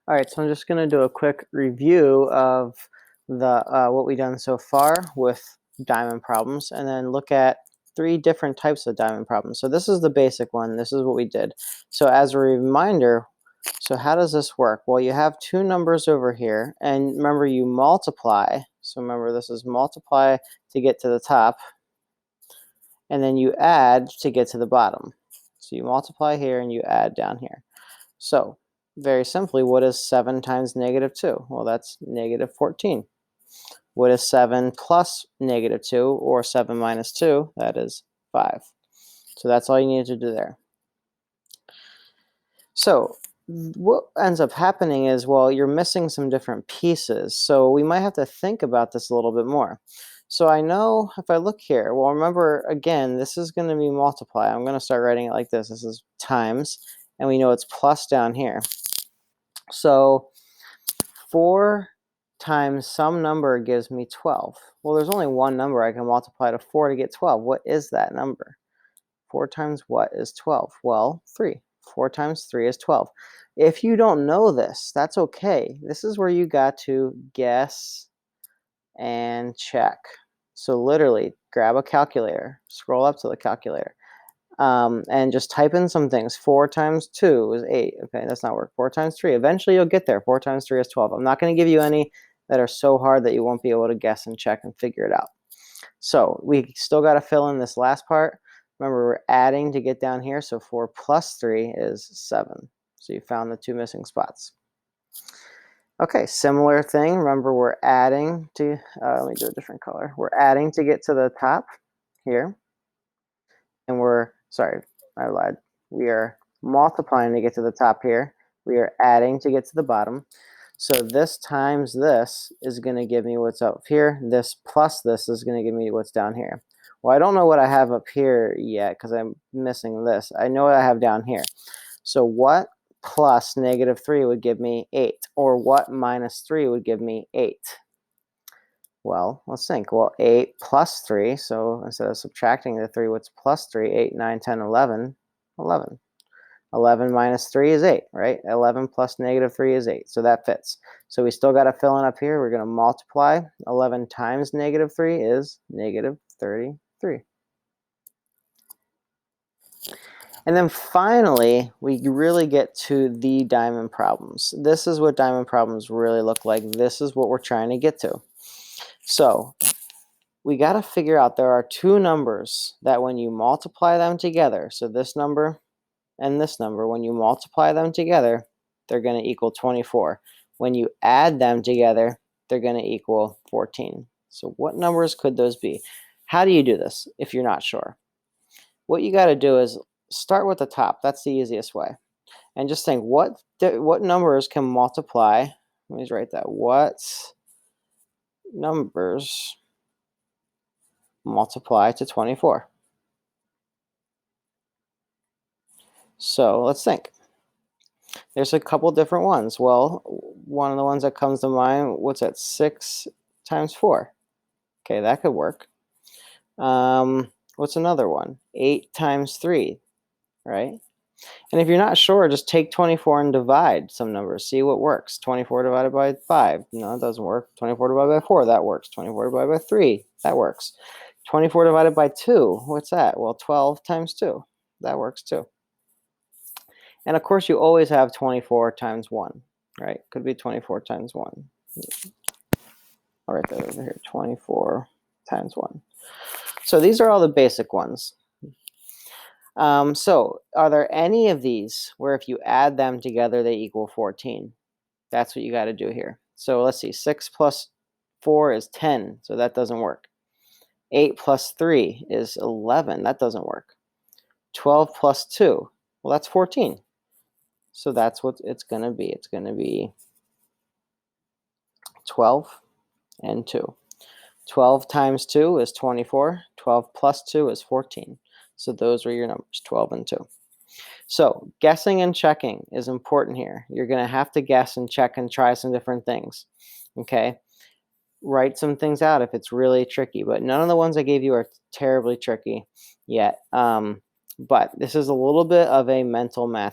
All right, so I'm just going to do a quick review of the what we've done so far with diamond problems, and then look at 3 different types of diamond problems. So this is the basic one. This is what we did. So as a reminder, so how does this work? Well, you have 2 numbers over here, and remember you multiply. So remember this is multiply to get to the top, and then you add to get to the bottom. So you multiply here and you add down here. So very simply, what is 7 times negative 2? Well, that's negative 14. What is 7 plus negative 2, or 7 minus 2? That is 5. So that's all you need to do there. So what ends up happening is, well, you're missing some different pieces. So we might have to think about this a little bit more. So I know if I look here, well, remember, again, this is going to be multiply. I'm going to start writing it like this. This is times, and we know it's plus down here. So 4 times some number gives me 12. Well, there's only one number I can multiply to 4 to get 12. What is that number? 4 times what is 12? Well, 3. 4 times 3 is 12. If you don't know this, that's okay. This is where you got to guess and check. So literally, grab a calculator, scroll up to the calculator, and just type in some things. 4 times 2 is 8. Okay, that's not work. 4 times 3. Eventually, you'll get there. 4 times 3 is 12. I'm not going to give you any that are so hard that you won't be able to guess and check and figure it out. So we still got to fill in this last part. Remember, we're adding to get down here. So 4 plus 3 is 7. So you found the 2 missing spots. Okay, similar thing. Remember, we're adding to, let me do a different color. We're adding to get to the top here. And sorry, I lied. We are multiplying to get to the top here. We are adding to get to the bottom. So this times this is going to give me what's up here. This plus this is going to give me what's down here. Well, I don't know what I have up here yet because I'm missing this. I know what I have down here. So what plus negative 3 would give me 8? Or what minus 3 would give me 8? Well, let's think. Well, 8 plus 3, so instead of subtracting the 3, what's plus 3? 8, 9, 10, 11. 11. 11 minus 3 is 8, right? 11 plus negative 3 is 8, so that fits. So we still got to fill in up here. We're going to multiply. 11 times negative 3 is negative 33. And then finally, we really get to the diamond problems. This is what diamond problems really look like. This is what we're trying to get to. So we got to figure out there are 2 numbers that when you multiply them together, so this number and this number, when you multiply them together, they're going to equal 24. When you add them together, they're going to equal 14. So what numbers could those be? How do you do this if you're not sure? What you got to do is start with the top. That's the easiest way. And just think, what numbers can multiply? Let me just write that. What numbers multiply to 24? So let's think. There's a couple different ones. Well, one of the ones that comes to mind, what's that? 6 times 4. Okay, that could work. What's another one? 8 times 3, right? And if you're not sure, just take 24 and divide some numbers. See what works. 24 divided by 5. No, it doesn't work. 24 divided by 4. That works. 24 divided by 3. That works. 24 divided by 2. What's that? Well, 12 times 2. That works too. And of course, you always have 24 times 1, right? Could be 24 times 1. I'll write that over here, 24 times 1. So these are all the basic ones. So are there any of these where if you add them together, they equal 14? That's what you got to do here. So let's see, 6 plus 4 is 10, so that doesn't work. 8 plus 3 is 11, that doesn't work. 12 plus 2, well, that's 14. So that's what it's going to be. It's going to be 12 and 2. 12 times 2 is 24. 12 plus 2 is 14. So those are your numbers, 12 and 2. So guessing and checking is important here. You're going to have to guess and check and try some different things. Okay? Write some things out if it's really tricky, but none of the ones I gave you are terribly tricky yet. But this is a little bit of a mental math